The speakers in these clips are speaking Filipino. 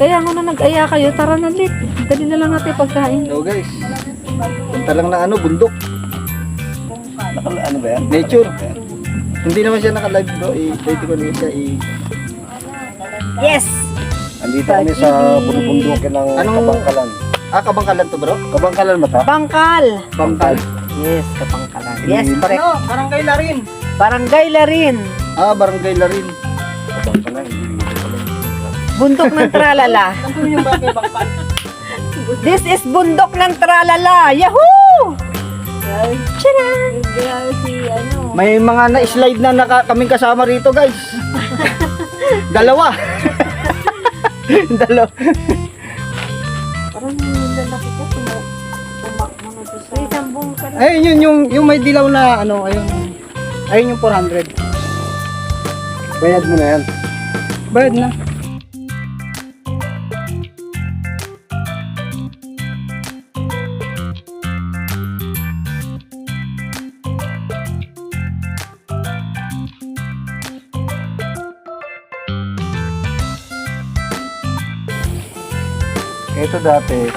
Kaya nga na nag-aya kayo, tara na lit. Dali na lang natin pagkain. So guys, punta lang na bundok. Ano ba yan? Nature. Hindi naman siya naka-live bro. Pwede ko naman siya Yes! Andito kami sa bundukin ng Kabangkalan. Kabangkalan to bro? Kabangkalan ba ta? Bangkal! Bangkal. Yes, Kabangkalan. Yes, correct. Barangay Larin. Barangay Larin. Barangay Larin. Kabangkalan. Bundok ng Tralala. Ano yung barangay Bangkal? This is Bundok ng Tralala. Yahoo! Tcharam! May mga na-slide na kaming kasama rito guys. Dalawa. Dalawa. Parang lalaki ko. Isang buong ka na. Ayun yung may dilaw na ayun. Ayun yung 400. Bayad mo na yan. Bayad na. Ito dati,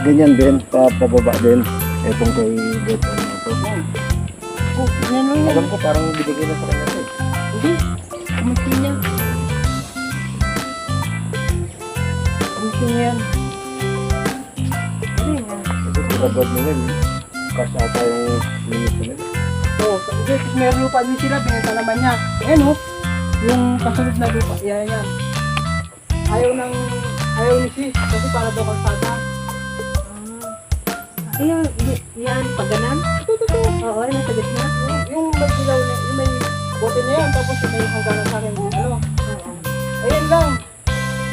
ganyan din, pababa din. Itong kay Beto na ito. Alam ko parang binigay na sa kanya ito. Hindi. Kumati niya. Kumati niya yan. Kasi pinabad nila, cash ata yung ministro nila. So, kasi meron lupa din sila, binenta naman niya. Ayan yung kasunod na lupa. Yan. Ayaw ni sis, kasi para daw kalsada. Yan, paganan? Oo, nasa gitna. Yung may dilaw na, yung may bote na yan, tapos yung may hangganan sa akin. Ayan lang.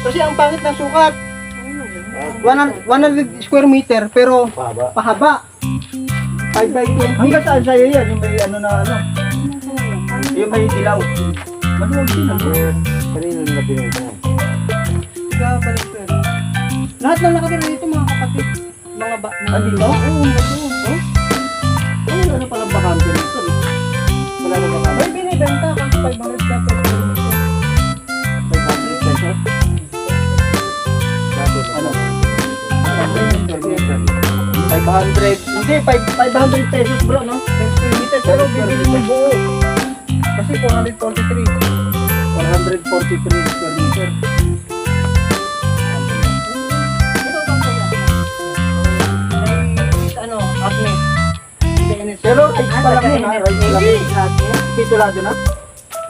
Kasi ang pangit ng sukat. 100 square meter, pero Pahaba. pahaba. 5 by 20. Hanggang saan sa'yo yan? Yung may yung may dilaw. Maluwag din Kanina nila binigay na. Lahat lang nakatira dito mga kapatid. Mga dito? Oo, wala na palang bakante dito. Wala na bakante. May binibenta kasi 500 ka per kilometer. 500 pesos? Ano? 500. Hindi, 500 pesos bro, no? Per kilometer. Pero bibili mo buo. Kasi 443. 443 square meter. Pero ay pala mo na, hindi. Titulado na?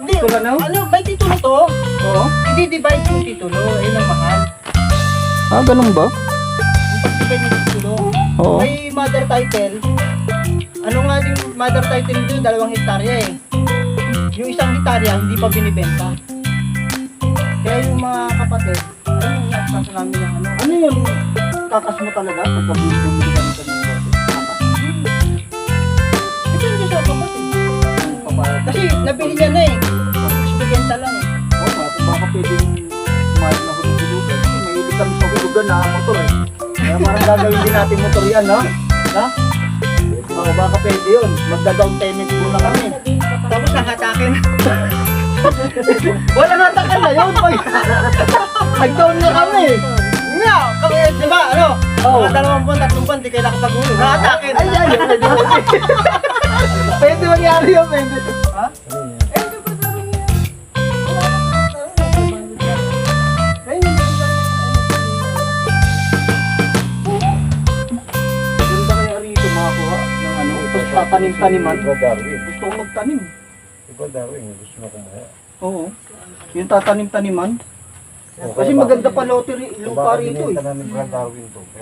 Hindi. Titulo na? May titulo to? Oo. Hindi divide yung titulo, ayun ang mahal. Ganun ba? Yung pag-divide yung titulo. Oo. May mother title. Ano nga yung mother title nito? 2 hektarya eh. Yung 1 hektarya hindi pa binibenta. Kaya yung mga kapatid, ayun yung nagsaso namin ng ano. Ano yun? Kakas mo talaga pagka-bumili ka ng bote? Kasi nabili niya na eh. Bigenta lang eh. Baka pwedeng mahal na hulugan. Kasi mahilig kami sa hulugan na motor eh. Kaya parang gagawin din natin motor yan, no? Baka pwede yun. Magda-down payment muna kami. Tapos nakatakin. Wala natakan na yun. Nag-down na kami. Nga, kami, di ba, mga 2 buwan, 3 buwan, di kayo nakapag-hulog. Nakatakin. Ay, pwede mangyari yun, pwede. Ha? Ganda kaya rito makakuha ng ito tatanim-taniman. Gusto kong magtanim. Ikaw Darwin, gusto mo kumuha. Oo. Yung tatanim-taniman. Kasi maganda pa lupa rito eh.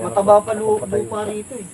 Mataba pa lupa rito eh.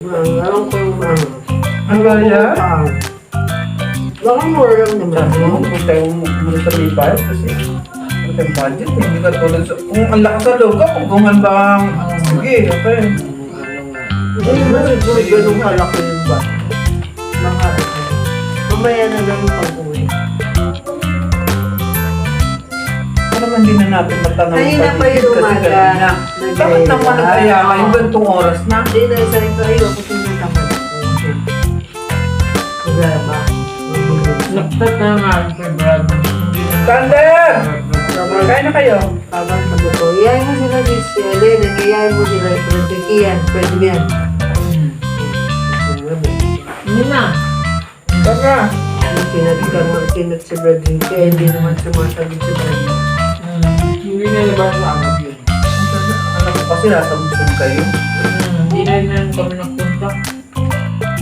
Alam ko yung mga... Ang gaya? Baka more lang naman. Kung tayo muna sa lipat kasi kung tayo budget, hindi ka tulad sa... Kung ang lakas sa loob ka, kung bang... Sige, okay. Hindi mo siguro ganun kalaki yung ba? Mga... Mamaya na lang yung pag-uwi. Ano naman din na natin matanong Kanina pa yung umaga. Bakit naman nag-aya kayo gantong oras na? Hindi na isa rin kayo kasi natamad ako. Programa. Nagtat na nga kay Brad. Thunder! Kain na kayo. Habang sabi ko, iyayin mo sila si Ellen, iyayin mo sila si Kian, pwede mo yan. Hindi na. Tara. Yung sinalikan mo, sinat si Bradley, kaya hindi naman sumasagot si Bradley. Hindi na labas sa agad yun. Alam ko kasi nasa Luzon kayo. Hindi na rin kami nagpunta.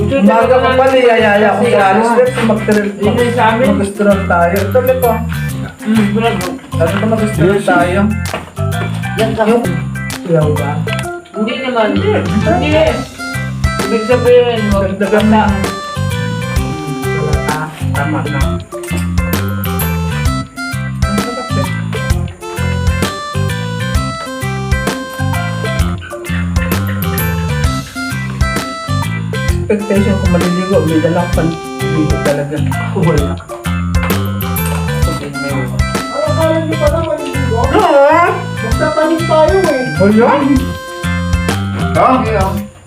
Umaga ko pala, yayaya ko sa Alice Rex, Hindi sa amin. mag-restaurant tayo. Tuloy ko. Brad. Sabi ko mag-restaurant tayo. Yan ka. Ilaw ba? Hindi naman. Hindi. Ibig sabihin, huwag Dagdagan basta. na. Tama na. Ang sarap eh. Expectation ko maliligo, may dala ko paliligo talaga. Wala. Ah! Magtatanim tayo eh. Wala? Ha?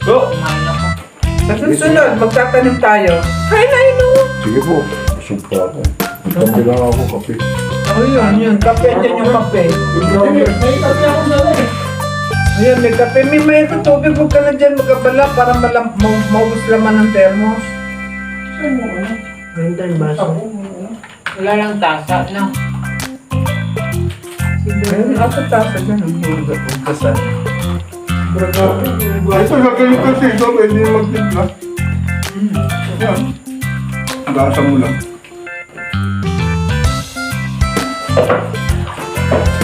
Go! Kumain ako. Sa susunod, magtatanim tayo. Kain na ino! Sige po, busog pa ako. Magkape lang ako kape. Oh, yun. Kape, dyan yung kape. May kape ako dala eh. Ayan, may kape. May tubig. Huwag ka na dyan magkabala para maubos laman ng thermos. Ganda yung baso. Wala lang tasa na. Ayun, ako tasa dyan. Ang hugasan. Ito, lagyan ko kasi ito, pwede magtimpla. Yan. Gasa mo lang.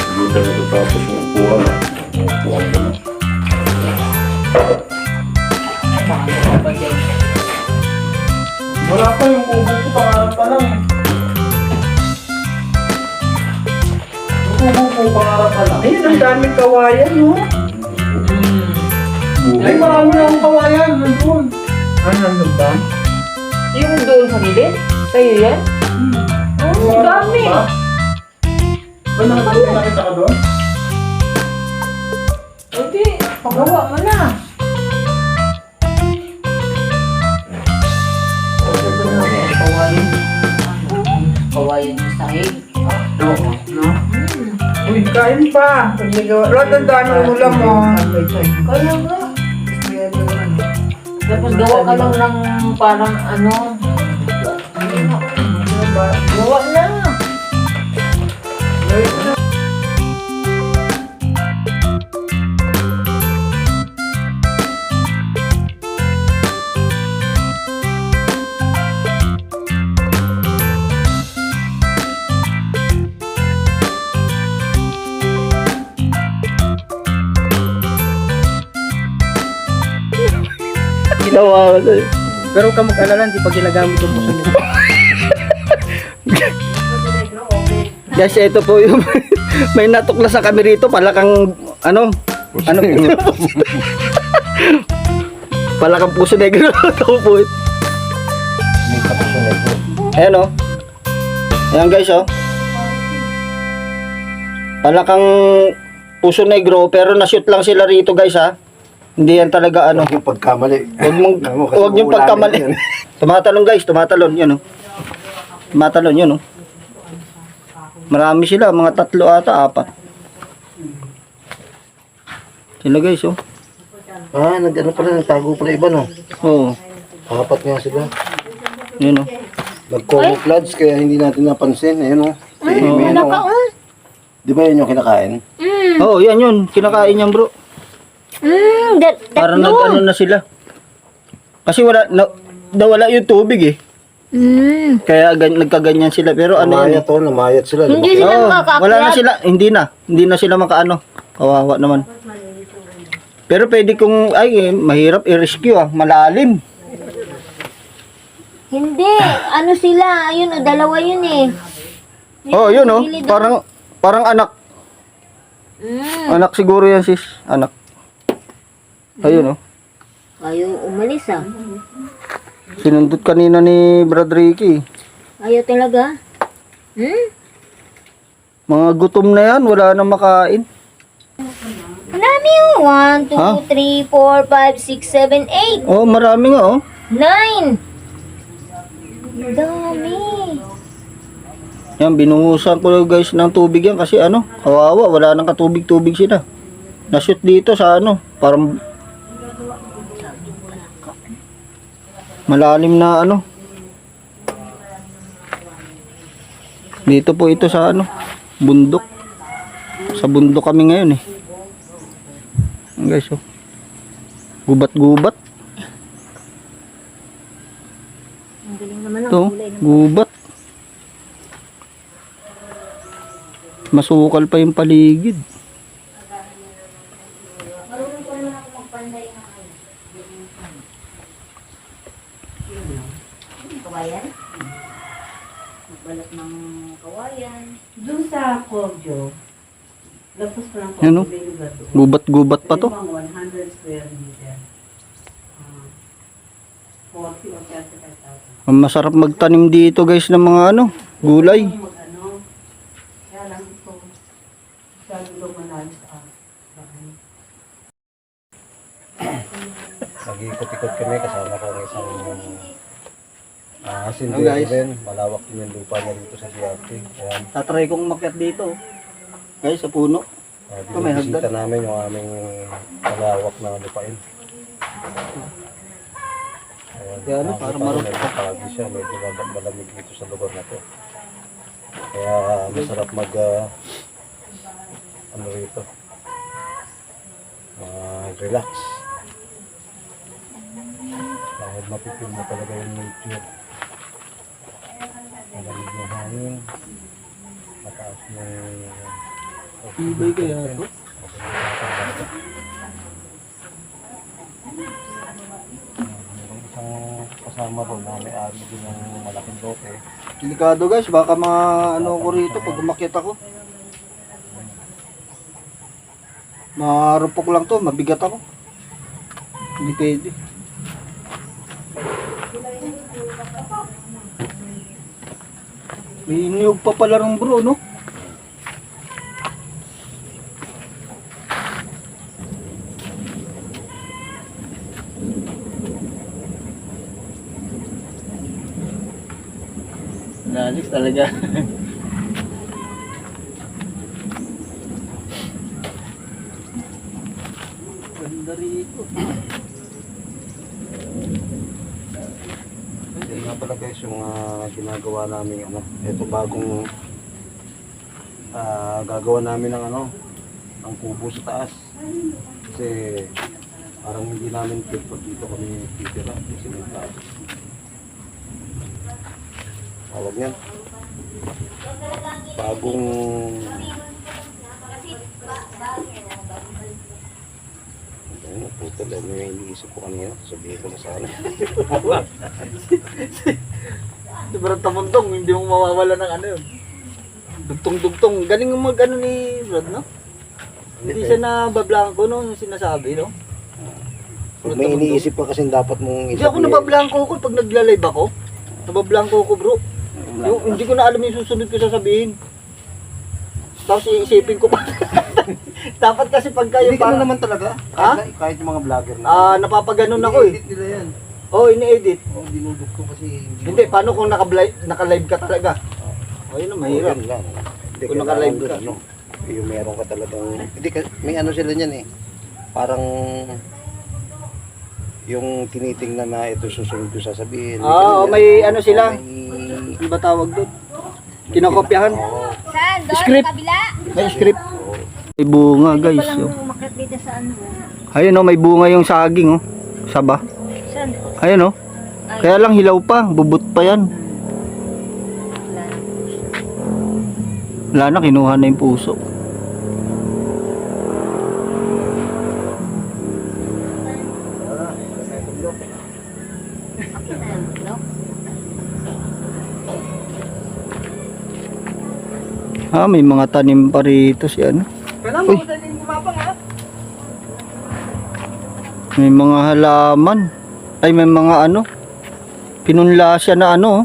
Hindi ka natatapos yung upuan. Upuan ka na. Baka pa dyan. Wala pa yung kubo ko, pangarap pa lang. Yung kubo ko, pangarap pa lang. Ayun, ang daming kawayan, no? Ay, marami na akong kawayan. Nandun. Ano ba? Yung doon sa gilid? Sa'yo yan? Oh, ang dami. Ba? Ba nakita ka doon? Hindi, pagawa mo na. Kawayan. Kawayan yung sahig. Oo. No? Uy, kain pa. Rod, ang daming ulam mo. Kaya nga. Tapos gawa ka lang ng parang ano. Gawa na. Ginawa ko sa'yo. Pero huwag ka mag-alala, hindi pa ginagamit yung puso nito. Guys, ito po yung may natuklasan kami rito. Palakang, ano? Palakang puso negro. Ito po. May kapos na ito. Ayan o. Ayan guys o. Palakang puso negro. Pero na-shoot lang sila rito guys ha. Hindi yan talaga ano. Yung pagkamali. Huwag yung pagkamali. Tumatalon guys, tumatalon. Yan o. Tumatalon yun o. Marami sila, mga 3 ata, 4. Sila guys oh. Ah, nag-ano pala, nagtago pala iba no? Oo. 4 nga sila. Yun o. Nag-camouflage kaya hindi natin napansin. Ayun o. Ayun o. Di ba yun yung kinakain? Oo, yan yun. Kinakain yan bro. Parang nag-ano na sila. Kasi nawala yung tubig eh. Kaya nagkaganyan sila. Pero ano yan eh. Namayat o, namayat sila. Hindi lumaki. sila Oo, makakakyat. wala na sila. Hindi na sila makaano. Kawawa naman. Pero pwede kong, mahirap i-rescue malalim. Hindi, ano sila, ayun o, dalawa yun eh. Oh, yun oh, Gilid, oh. parang anak. Anak siguro yan sis, anak. Ayun oh. Ayaw umalis ah. Sinundot kanina ni Brad Ricky. Ayaw talaga. Mga gutom na yan, wala nang makain. Ang dami oh. 1, 2, 3, 4, 5, 6, 7, 8, Oh, marami nga oh. 9. Ang dami. Yan, binuhusan ko guys ng tubig yan kasi kawawa, wala nang katubig-tubig sila. Na-shoot dito sa parang malalim na Dito po ito sa bundok. Sa bundok kami ngayon eh. Ayan, guys oh. Gubat-gubat. Ang galing naman ng Ito, kulay ng gubat. Masukal pa yung paligid. kawayan. Magbalat ng kawayan. Doon sa Kogyo, lapos pa lang Yan, oh. may lugar doon. Gubat-gubat pa to. Mga 100 square meter. 40 or 35,000. Ang masarap magtanim dito guys ng mga gulay. Mag-ano, kaya lang ito, masyado daw malalim sa bahay. Nag-ikot-ikot kami kasama ko ng isang Oh, sindi guys. din. Malawak din yung lupa niya dito sa Duarte. Ayan. Tatry kong umakyat dito. Guys, sa puno. may Binibisita hagdan. namin yung aming malawak na lupain. Ayan. Kaya para marunong. Medyo pagi siya. Medyo malamig dito sa lugar na to. Kaya masarap rito. Relax. Dahil mapipil mo talaga yung nature. Malamig ng hangin. Mataas ng Ibay kaya ito. May isang kasama ron na may-ari din ng malaking lote. Delikado guys, baka ko rito pag umakyat ako. Marupok lang to, mabigat ako. Hindi pwede. May niyog pa pala ng bro, no? Nalis talaga. Ganda rito. Hindi nga pala guys yung ginagawa namin ito bagong gagawa namin ng ng kubo sa taas. Kasi parang hindi namin fit pag dito kami titira kasi may taas. Tawag yan. Bagong puto lang yung iniisip ko kanina. Sabihin ko na sana. Sobrang tamundong, hindi mo mawawala ng yun. Dugtong-dugtong. Galing mag ni Brad, no? Hindi siya nabablanko, no? Yung sinasabi, no? Pag may iniisip ka kasi dapat mong Hindi ako nabablanko ko pag nagla-live ako. Nabablanko ko, bro. Yung, hindi ko na alam yung susunod ko sasabihin. Tapos iisipin ko pa. Dapat kasi pag kayo Hindi ka na naman talaga. Ha? Kahit yung mga vlogger na. Napapaganon ako eh. Edit nila yan. Oo, ini-edit. Dinudok ko kasi Hindi, paano kung naka-live ka talaga? O, yun ang mahirap. Yun lang. Hindi Kung naka-live ka. Yung meron ka talagang hindi ka, may sila niyan eh. Parang yung tinitingnan na ito susunod ko sasabihin. May sila. May, Ano ba tawag doon? Kinokopyahan. Saan? Doon? Script. Sa kabila? May script. May bunga guys. Walang Oh. umakyat dito sa Ayun oh, may bunga yung saging oh. Saba. Saan? Ayun oh. Kaya lang hilaw pa, bubot pa yan. Wala na, kinuha na yung puso. May mga tanim pa rito si ano. Kailangan Uy. mo sa din gumapang ha. May mga halaman. Ay, may mga ano. Pinunla siya na ano.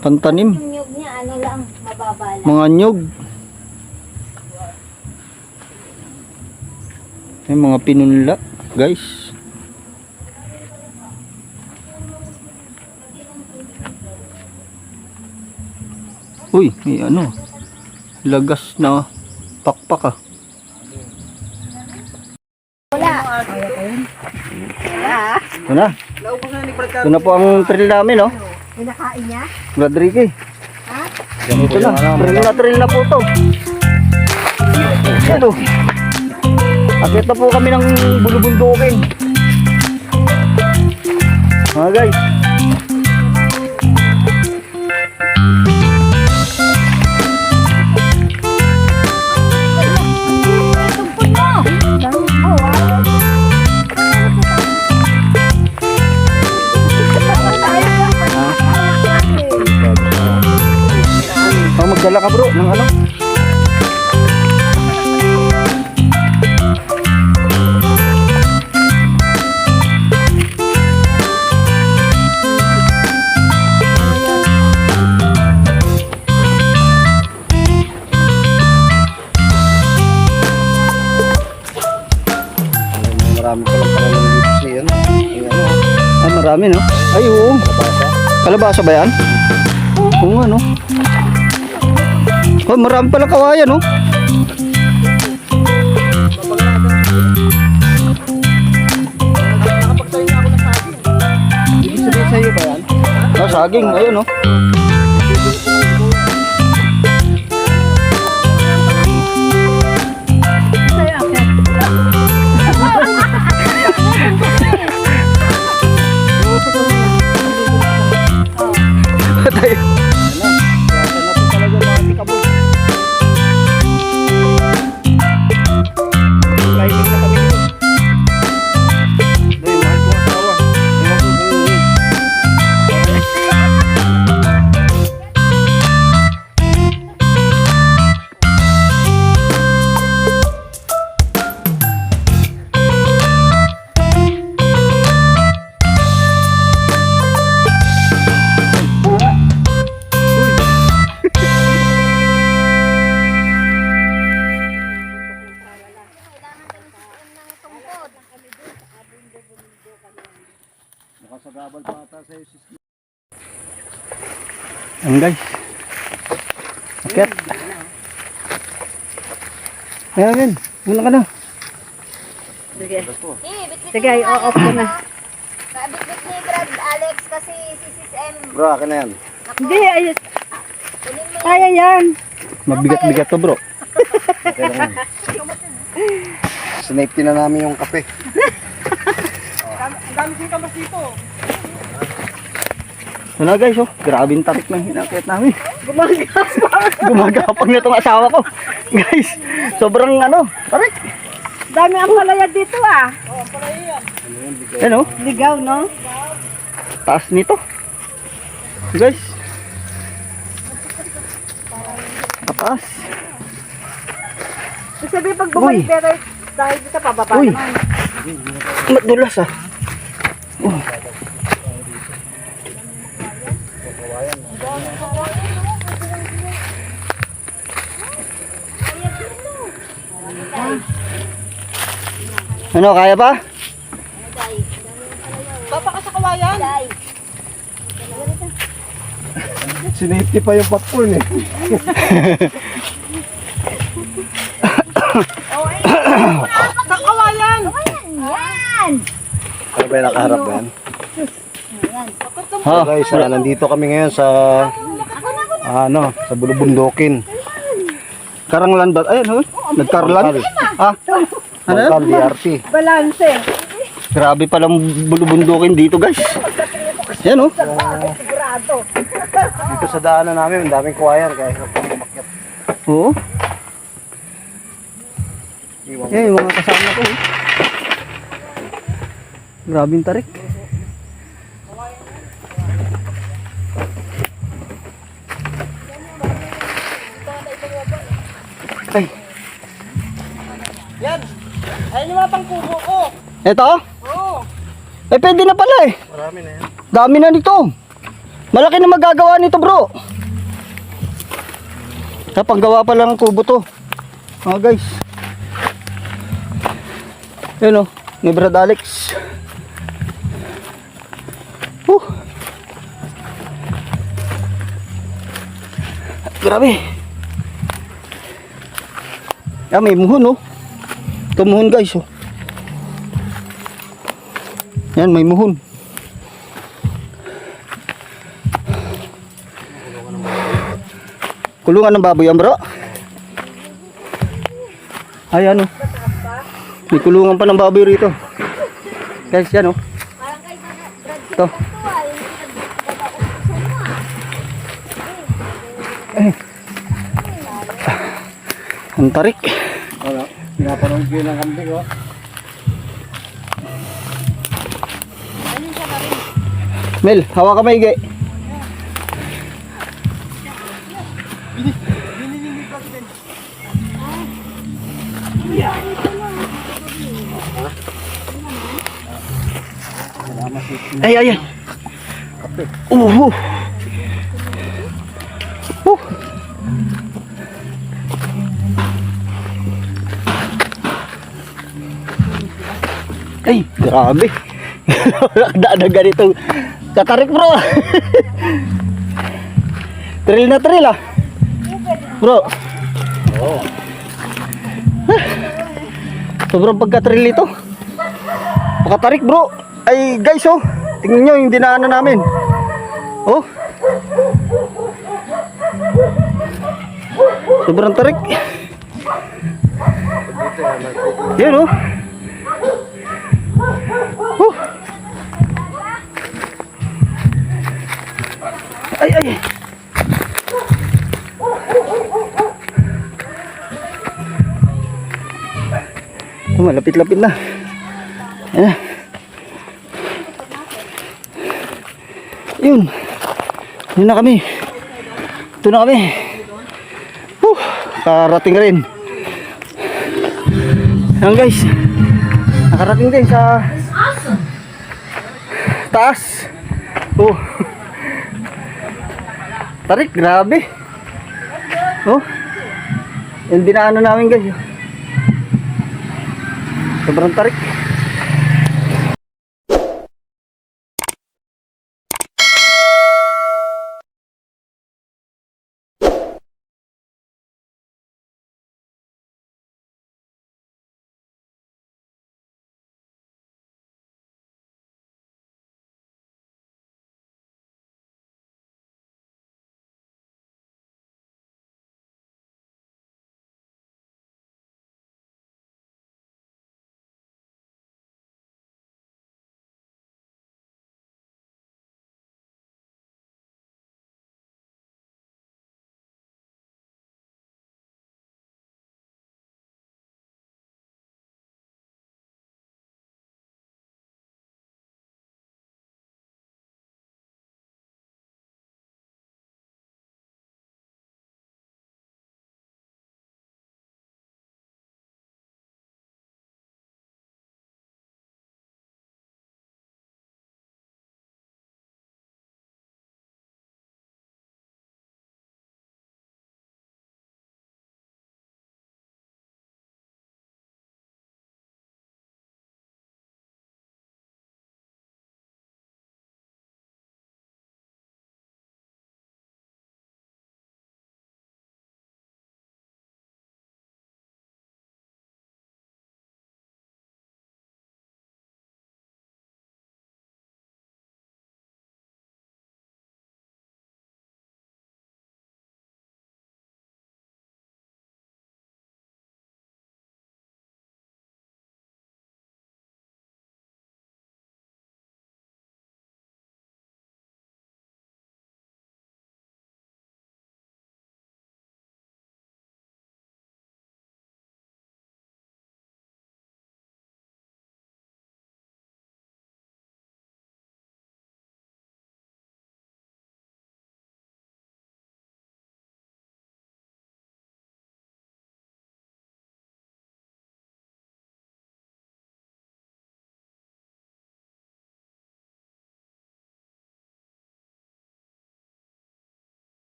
Pantanim. Yung nyug niya, ano lang, mababa lang. Mga nyug. May mga pinunla, guys. Uy, may ano. Lagas na pakpak ah. Ito na. Naubos na ni Brad Ito na po ang trail namin, oh. Pinakain niya? Rodrigue. Ito na. Trail na po to. Ito. Akit na po kami ng bulubundukin. Mga guys. Magdala ka bro ng ano? Marami pa lang pala ng dito siya. Yung ano, Ah, marami no? Ay oo. Kalabasa ba yan? Oo nga no. Oh, marami pala kawayan no? Ibig sabihin sa'yo ba yan? Ah, saging. Ayun no. Patay. nakasagabal pa ata sa'yo sis. Ayan guys. Akit. Ayan. Muna ka na. Sige. Sige, i-off ko na. Kabit-bit ni Brad Alex kasi si Sis M. Bro, akin na yan. Hindi, ayos. Kunin mo Kaya yan. Mabigat-bigat to bro. Okay lang yan. Sinafety na namin yung kape. Ang dami kong kamas dito. Wala guys oh. Grabing tarik ng hinakit namin. Gumagapang na itong asawa ko. Guys, sobrang ano. Tarik. Dami ang palaya dito ah. Yan oh. Ligaw, no? Taas nito. Guys. Taas. Ibig sabihin pag bumalik dahil dito pababa Uy. naman. Madulas ah. Oh. Ano, kaya pa? Papa ka sa kawayan. Sinafety pa yung popcorn eh. Sa kawayan. yan. Ano ba yung nakaharap ba yan? Ha? Guys, nandito kami ngayon sa sa Bulubundukin. Karanglan ba? Ayan, oh. Nagkarlan. Ha? Ano? Bangkal, DRT. Balanse. Grabe palang bulubundukin dito, guys. Yan, oh. Dito sa daanan namin, ang daming kawayan kaya umakyat. Oo. Iwan. Eh, mga kasama ko. Oh. Grabing tarik. Ay. Yan. Ayun yung mga pangkubo ko. Ito? Oo. Eh, pwede na pala eh. Marami na yan. Dami na nito. Malaki na magagawa nito, bro. Sa panggawa pa lang ng kubo to. Mga guys. Yun o, ni Brad Alex. Grabe. Ah, may muhon oh. Ito muhon guys oh. Yan, may muhon. Kulungan ng baboy yan bro. Ay ano. May kulungan pa ng baboy rito. Guys yan oh. Ito. Ang tarik. Wala. Pinapanood ko yun ng kambing, oh. Mel, hawa ka maigi. Ay, ay, ay. Ay, grabe. Ada ganito. Katarik bro. Trail na trail ah. Bro. Oo. Sobrang pagka-trail ito. Pakatarik bro. Ay guys oh. Tingnan nyo yung dinaanan namin. Oh. Sobrang tarik. Yan oh. Ay, ay. Oh, malapit-lapit na. Ayan. Yun. Yun na kami. Ito na kami. Karating rin. Ayan guys. Nakarating din sa taas. Oh. Tarik, grabe. Oh. Yung dinaanan namin guys. Sobrang tarik.